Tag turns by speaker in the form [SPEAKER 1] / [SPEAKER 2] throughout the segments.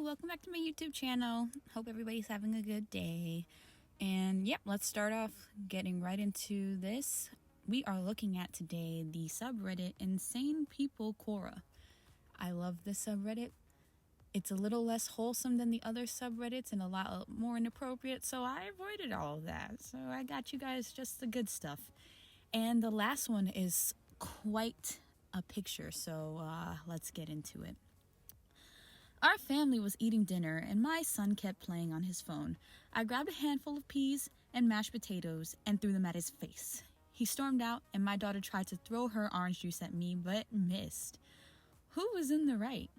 [SPEAKER 1] welcome back to my YouTube channel. Hope everybody's having a good day. And yep, let's start off getting right into this. We are looking at today the subreddit InsanePeopleQuora. I love this subreddit. It's a little less wholesome than the other subreddits and a lot more inappropriate, so I avoided all of that. So I got you guys just the good stuff. And the last one is quite a picture, so let's get into it. Our family was eating dinner and my son kept playing on his phone. I grabbed a handful of peas and mashed potatoes and threw them at his face. He stormed out and my daughter tried to throw her orange juice at me but missed. Who was in the right?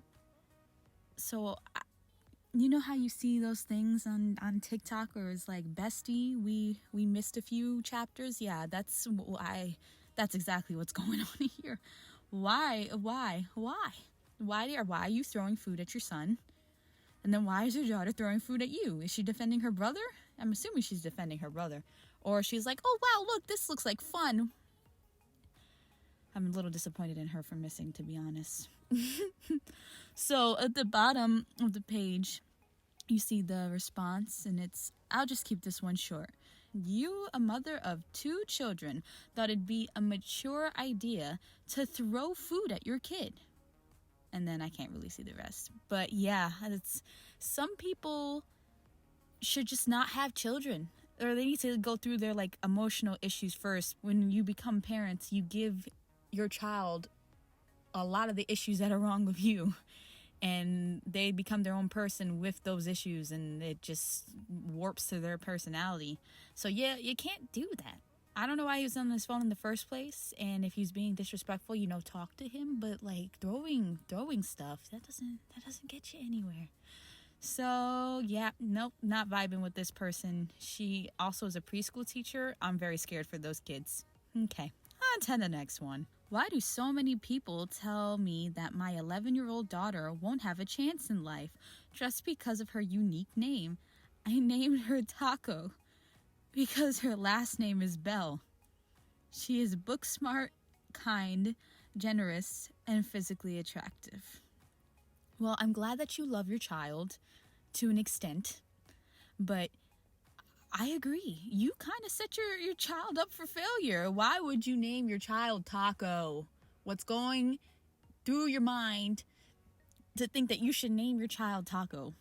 [SPEAKER 1] So, you know how you see those things on TikTok where it's like, bestie, we missed a few chapters? Yeah, that's exactly what's going on here. Why? Why are you throwing food at your son? And then why is your daughter throwing food at you? Is she defending her brother? I'm assuming she's defending her brother. Or she's like, oh wow, look, this looks like fun. I'm a little disappointed in her for missing, to be honest. So at the bottom of the page, you see the response, and I'll just keep this one short. You, a mother of 2 children, thought it'd be a mature idea to throw food at your kid. And then I can't really see the rest. But yeah, some people should just not have children. Or they need to go through their emotional issues first. When you become parents, you give your child a lot of the issues that are wrong with you. And they become their own person with those issues, and it just warps to their personality. So yeah, you can't do that. I don't know why he was on his phone in the first place, and if he's being disrespectful, talk to him. But throwing stuff, that doesn't get you anywhere. So yeah, nope, not vibing with this person. She also is a preschool teacher. I'm very scared for those kids. Okay, on to the next one. Why do so many people tell me that my 11-year-old daughter won't have a chance in life just because of her unique name? I named her Taco because her last name is Bell. She is book smart, kind, generous, and physically attractive. Well, I'm glad that you love your child to an extent, but I agree. You kind of set your child up for failure. Why would you name your child Taco? What's going through your mind to think that you should name your child Taco?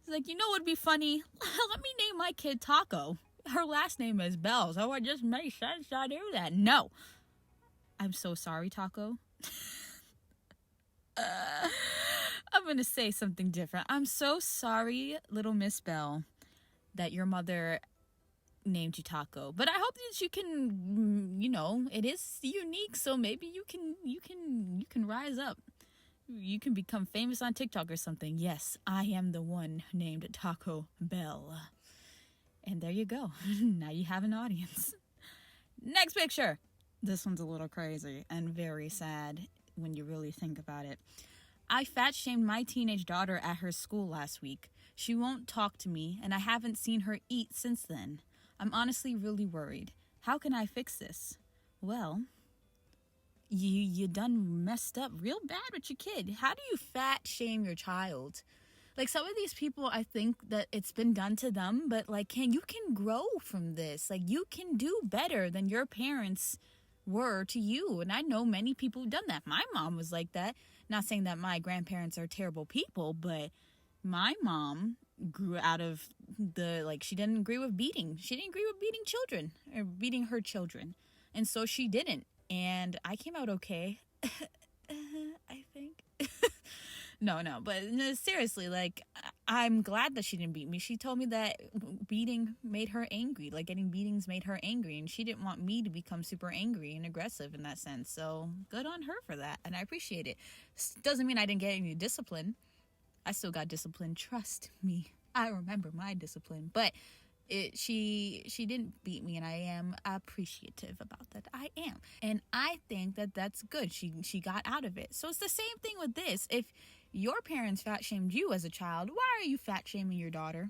[SPEAKER 1] It's like, what would be funny? Let me name my kid Taco. Her last name is Bell, so it just makes sense to do that. No. I'm so sorry, Taco. I'm going to say something different. I'm so sorry, little Miss Bell, that your mother named you Taco. But I hope that you can, it is unique, so maybe you can rise up. You can become famous on TikTok or something. Yes, I am the one named Taco Bell. And there you go. Now you have an audience. Next picture. This one's a little crazy and very sad when you really think about it. I fat-shamed my teenage daughter at her school last week. She won't talk to me, and I haven't seen her eat since then. I'm honestly really worried. How can I fix this? Well, you done messed up real bad with your kid. How do you fat-shame your child? Some of these people, I think that it's been done to them, but you can grow from this. You can do better than your parents were to you. And I know many people who've done that. My mom was like that. Not saying that my grandparents are terrible people, but my mom grew out of she didn't agree with beating. She didn't agree with beating children or beating her children. And so she didn't. And I came out okay. I think. No, but seriously, I'm glad that she didn't beat me. She told me that beating made her angry, getting beatings made her angry, and she didn't want me to become super angry and aggressive in that sense. So good on her for that, and I appreciate it. Doesn't mean I didn't get any discipline. I still got discipline. Trust me, I remember my discipline, but she didn't beat me, and I am appreciative about that. I am, and I think that that's good. She got out of it. So it's the same thing with this. If your parents fat shamed you as a child, why are you fat shaming your daughter?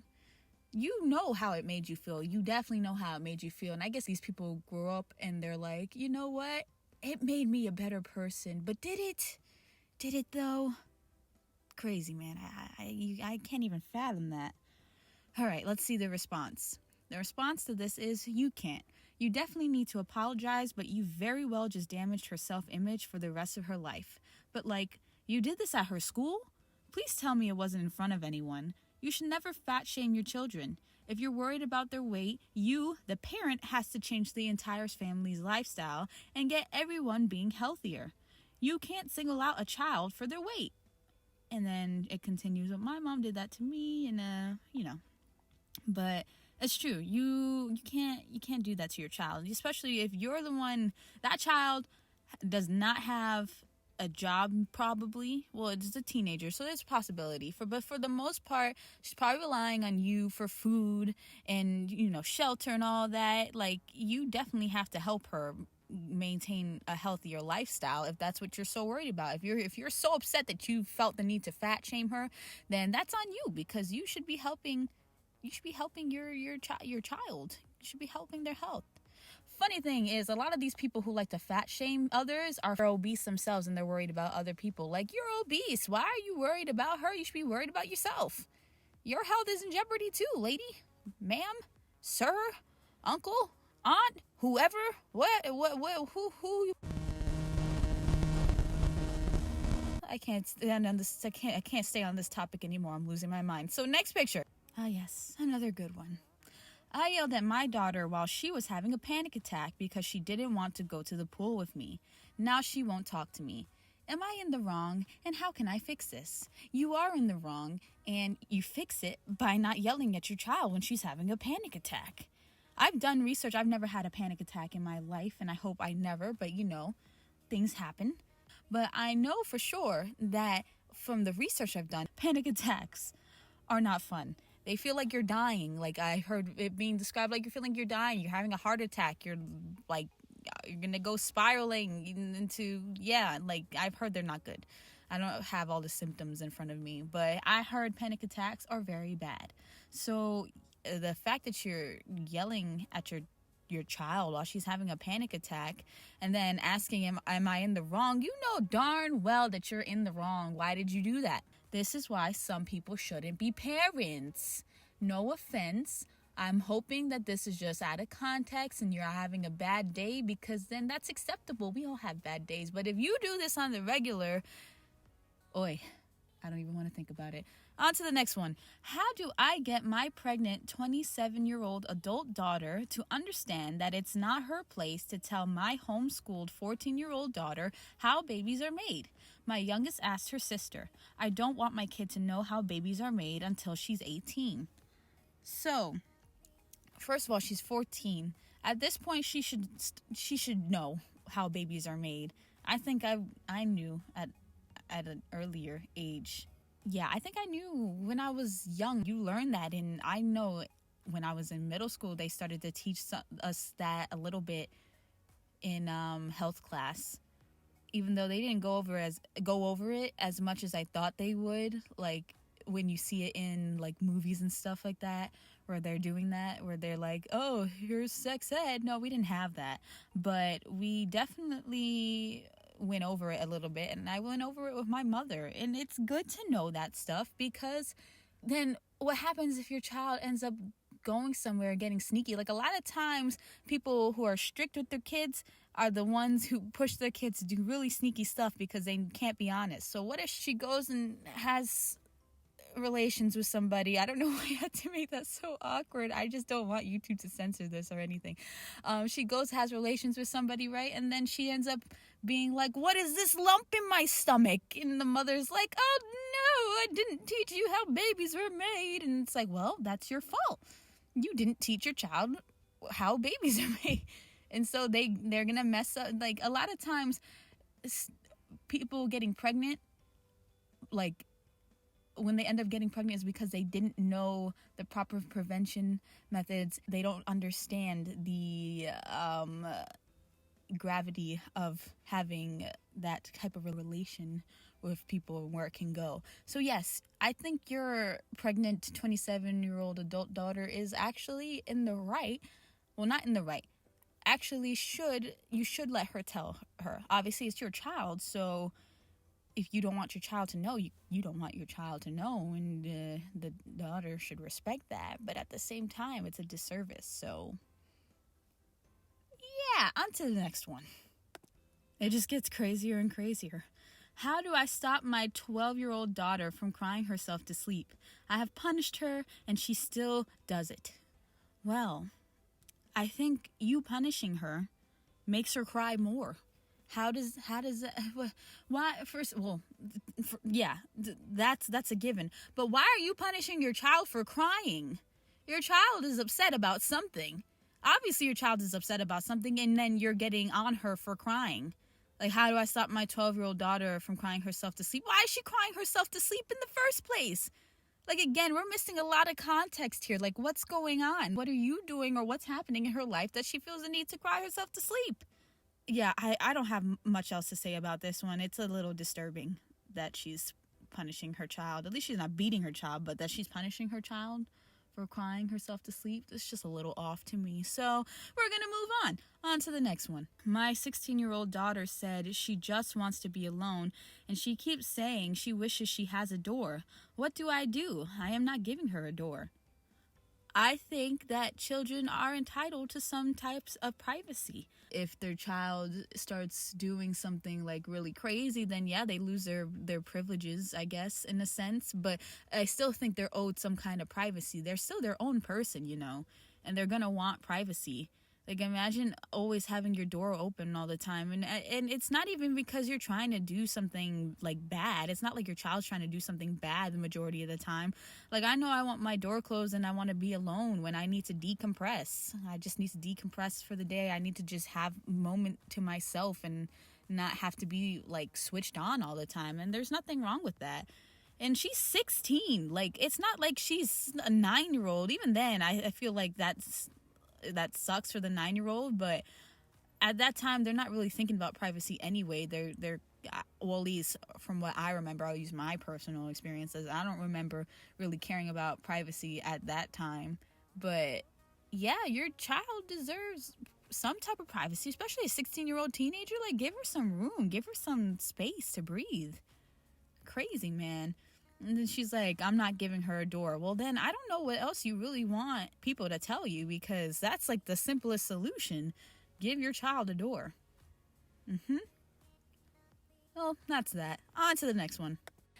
[SPEAKER 1] You know how it made you feel. You definitely know how it made you feel. And I guess these people grow up and they're like, you know what? It made me a better person. But did it? Did it though? crazy, man. I can't even fathom that. All right, let's see the response. The response to this is, you can't. You definitely need to apologize, but you very well just damaged her self-image for the rest of her life. But like, you did this at her school? Please tell me it wasn't in front of anyone. You should never fat shame your children. If you're worried about their weight, you, the parent, has to change the entire family's lifestyle and get everyone being healthier. You can't single out a child for their weight. And then it continues, well, my mom did that to me, and but it's true. You can't do that to your child, especially if you're the one. That child does not have a job, probably. Well, it's a teenager, so there's a possibility. But for the most part, she's probably relying on you for food and shelter and all that. Like, you definitely have to help her maintain a healthier lifestyle if that's what you're so worried about. If you're so upset that you felt the need to fat shame her, then that's on you, because you should be helping. You should be helping your child. You should be helping their health. Funny thing is, a lot of these people who like to fat shame others are obese themselves, and they're worried about other people. Like, you're obese. Why are you worried about her? You should be worried about yourself. Your health is in jeopardy too, lady, ma'am, sir, uncle, aunt, whoever, who. I can't stand on this. I can't stay on this topic anymore. I'm losing my mind. So next picture. Ah, yes, another good one. I yelled at my daughter while she was having a panic attack because she didn't want to go to the pool with me. Now she won't talk to me. Am I in the wrong, and how can I fix this? You are in the wrong, and you fix it by not yelling at your child when she's having a panic attack. I've done research. I've never had a panic attack in my life, and I hope I never, but things happen. But I know for sure that from the research I've done, panic attacks are not fun. They feel like you're dying. Like, I heard it being described like you're feeling you're dying. You're having a heart attack. You're going to go spiraling into, I've heard they're not good. I don't have all the symptoms in front of me, but I heard panic attacks are very bad. So the fact that you're yelling at your child while she's having a panic attack and then asking him, am I in the wrong? You know darn well that you're in the wrong. Why did you do that? This is why some people shouldn't be parents. No offense. I'm hoping that this is just out of context and you're having a bad day, because then that's acceptable. We all have bad days. But if you do this on the regular, I don't even want to think about it. On to the next one. How do I get my pregnant 27-year-old adult daughter to understand that it's not her place to tell my homeschooled 14-year-old daughter how babies are made? My youngest asked her sister. I don't want my kid to know how babies are made until she's 18. So, first of all, she's 14. At this point, she should know how babies are made. I think I knew at an earlier age. Yeah, I think I knew when I was young. You learn that, and I know when I was in middle school, they started to teach us that a little bit in health class. Even though they didn't go over it as much as I thought they would, like when you see it in like movies and stuff like that, where they're doing that, where they're like, oh, here's sex ed. No, we didn't have that, but we definitely went over it a little bit, and I went over it with my mother, and it's good to know that stuff, because then what happens if your child ends up going somewhere and getting sneaky? Like, a lot of times people who are strict with their kids are the ones who push their kids to do really sneaky stuff because they can't be honest. So what if she goes and has relations with somebody? I don't know why I had to make that so awkward. I just don't want YouTube to censor this or anything. She goes, has relations with somebody, right? And then she ends up being like, what is this lump in my stomach? And the mother's like, oh no, I didn't teach you how babies were made. And it's like, well, that's your fault. You didn't teach your child how babies are made. And so they're gonna mess up. Like, a lot of times people getting pregnant, like, when they end up getting pregnant, is because they didn't know the proper prevention methods. They don't understand the gravity of having that type of a relation with people and where it can go. So yes, I think your pregnant 27-year-old adult daughter is actually in the right. Well, not in the right. Actually, you should let her tell her. Obviously, it's your child, so if you don't want your child to know, you don't want your child to know, and the daughter should respect that. But at the same time, it's a disservice. So yeah, on to the next one. It just gets crazier and crazier. How do I stop my 12-year-old daughter from crying herself to sleep? I have punished her and she still does it. Well, I think you punishing her makes her cry more. How does why first, well, yeah, that's a given. But why are you punishing your child for crying? Your child is upset about something. Obviously your child is upset about something, and then you're getting on her for crying. Like, how do I stop my 12-year-old daughter from crying herself to sleep? Why is she crying herself to sleep in the first place? Like, again, we're missing a lot of context here. Like, what's going on? What are you doing, or what's happening in her life that she feels the need to cry herself to sleep? Yeah, I don't have much else to say about this one. It's a little disturbing that she's punishing her child. At least she's not beating her child, but that she's punishing her child for crying herself to sleep. It's just a little off to me. So we're going to move on to the next one. My 16-year-old daughter said she just wants to be alone, and she keeps saying she wishes she has a door. What do? I am not giving her a door. I think that children are entitled to some types of privacy. If their child starts doing something like really crazy, then yeah, they lose their privileges, I guess, in a sense. But I still think they're owed some kind of privacy. They're still their own person, and they're going to want privacy. Like, imagine always having your door open all the time. And it's not even because you're trying to do something, like, bad. It's not like your child's trying to do something bad the majority of the time. Like, I know I want my door closed and I want to be alone when I need to decompress. I just need to decompress for the day. I need to just have a moment to myself and not have to be, like, switched on all the time. And there's nothing wrong with that. And she's 16. Like, it's not like she's a 9-year-old. Even then, I feel like that sucks for the 9-year-old, but at that time they're not really thinking about privacy anyway. They're well, at least from what I remember, I'll use my personal experiences. I don't remember really caring about privacy at that time. But yeah, your child deserves some type of privacy, especially a 16-year-old teenager. Like, give her some room, give her some space to breathe. Crazy, man. And then she's like, I'm not giving her a door. Well, then I don't know what else you really want people to tell you, because that's like the simplest solution. Give your child a door. Well, that's that. On to the next one.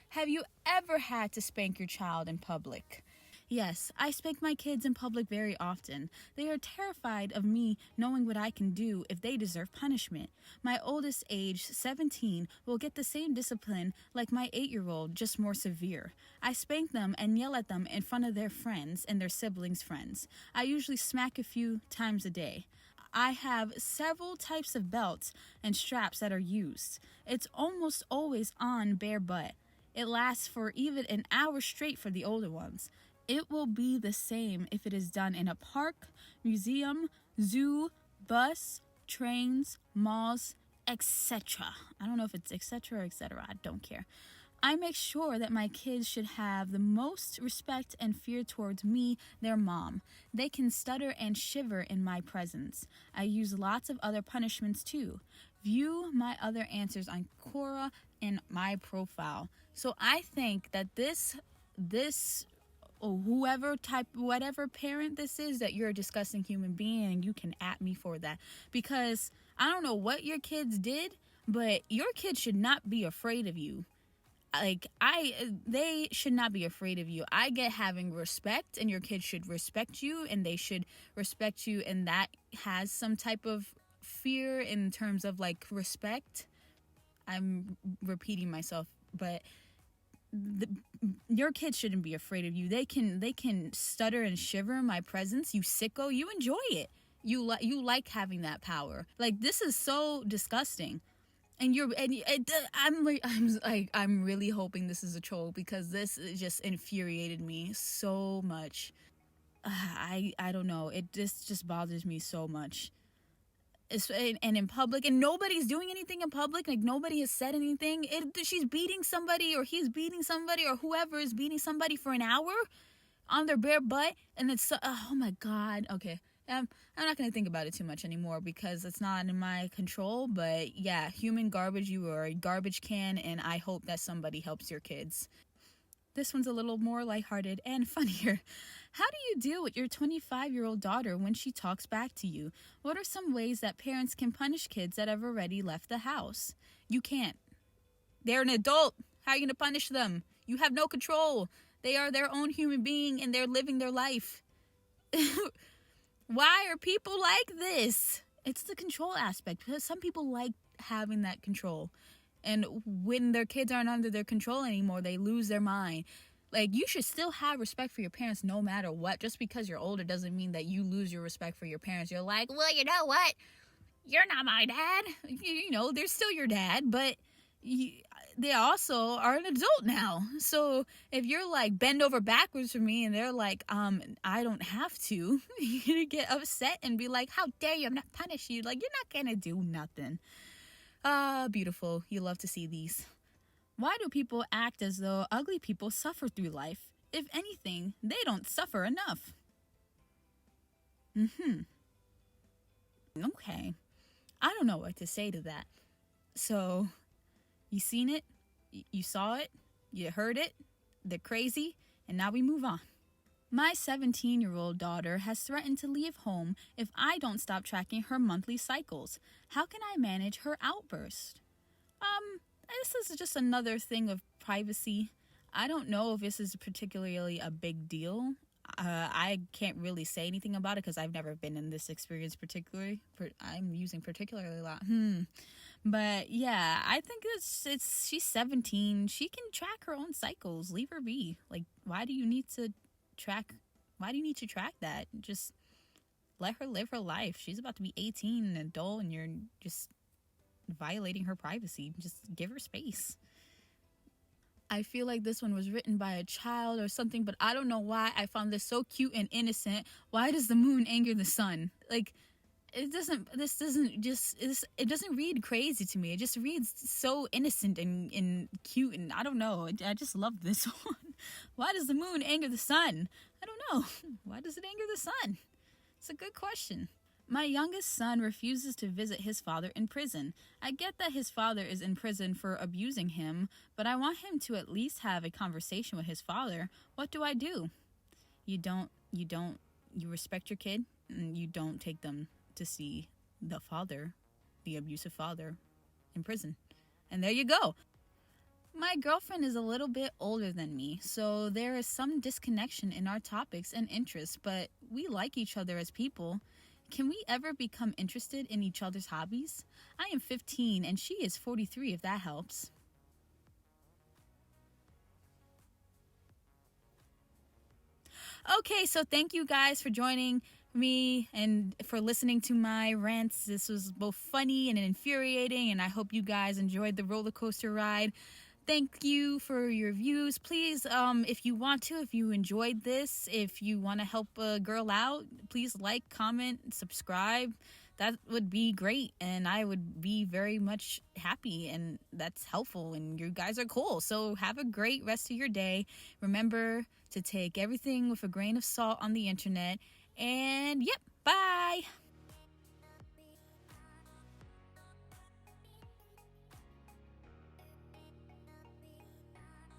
[SPEAKER 1] Have you ever had to spank your child in public? Yes, I spank my kids in public very often. They are terrified of me knowing what I can do if they deserve punishment. My oldest, age 17, will get the same discipline like my 8-year-old, just more severe. I spank them and yell at them in front of their friends and their siblings' friends. I usually smack a few times a day. I have several types of belts and straps that are used. It's almost always on bare butt. It lasts for even an hour straight for the older ones. It will be the same if it is done in a park, museum, zoo, bus, trains, malls, etc. I don't know if it's etc. or etc. I don't care. I make sure that my kids should have the most respect and fear towards me, their mom. They can stutter and shiver in my presence. I use lots of other punishments too. View my other answers on Quora and my profile. So I think that this or whatever parent this is, that you're a disgusting human being, and you can at me for that. Because I don't know what your kids did, but your kids should not be afraid of you. They should not be afraid of you. I get having respect, and your kids should respect you, and they should respect you, and that has some type of fear in terms of, like, respect. I'm repeating myself, but your kids shouldn't be afraid of you. They can stutter and shiver in my presence. You sicko, you enjoy it. You like having that power. Like, this is so disgusting. And I'm really hoping this is a troll, because this just infuriated me so much. I don't know. It just bothers me so much. And in public, and nobody's doing anything in public. Like, nobody has said anything. She's beating somebody, or he's beating somebody, or whoever is beating somebody for an hour on their bare butt, and it's oh my god. Okay, I'm not going to think about it too much anymore because it's not in my control. But yeah, human garbage, you are a garbage can, and I hope that somebody helps your kids. This one's a little more lighthearted and funnier. How do you deal with your 25-year-old daughter when she talks back to you? What are some ways that parents can punish kids that have already left the house? You can't. They're an adult. How are you going to punish them? You have no control. They are their own human being and they're living their life. Why are people like this? It's the control aspect, because some people like having that control. And when their kids aren't under their control anymore, they lose their mind. Like, you should still have respect for your parents no matter what. Just because you're older doesn't mean that you lose your respect for your parents. You're like, well, you know what? You're not my dad. You know, they're still your dad, but they also are an adult now. So if you're like, bend over backwards for me, and they're like, I don't have to, you're gonna get upset and be like, how dare you? I'm not punish you. Like, you're not gonna do nothing. Beautiful. You love to see these. Why do people act as though ugly people suffer through life? If anything, they don't suffer enough. Okay. I don't know what to say to that. So, you seen it, you saw it, you heard it, they're crazy, and now we move on. My 17-year-old daughter has threatened to leave home if I don't stop tracking her monthly cycles. How can I manage her outburst? This is just another thing of privacy. I don't know if this is particularly a big deal. I can't really say anything about it because I've never been in this experience particularly. I'm using particularly a lot. But yeah, I think she's 17. She can track her own cycles. Leave her be. Like, why do you need to track that? Just let her live her life. She's about to be 18 and an adult, and you're just violating her privacy. Just give her space. I feel like this one was written by a child or something, but I don't know why I found this so cute and innocent. Why does the moon anger the sun? Like, it doesn't read crazy to me. It just reads so innocent and cute, and I don't know. I just love this one. Why does the moon anger the sun? I don't know. Why does it anger the sun? It's a good question. My youngest son refuses to visit his father in prison. I get that his father is in prison for abusing him, but I want him to at least have a conversation with his father. What do I do? You respect your kid, and you don't take them to see the abusive father, in prison. And there you go. My girlfriend is a little bit older than me, so there is some disconnection in our topics and interests, but we like each other as people. Can we ever become interested in each other's hobbies? I am 15 and she is 43, if that helps. Okay, so thank you guys for joining me and for listening to my rants. This was both funny and infuriating, and I hope you guys enjoyed the roller coaster ride. Thank you for your views. Please, if you enjoyed this, if you want to help a girl out, please like, comment, subscribe. That would be great, and I would be very much happy, and that's helpful, and you guys are cool. So have a great rest of your day. Remember to take everything with a grain of salt on the internet, and yep, bye!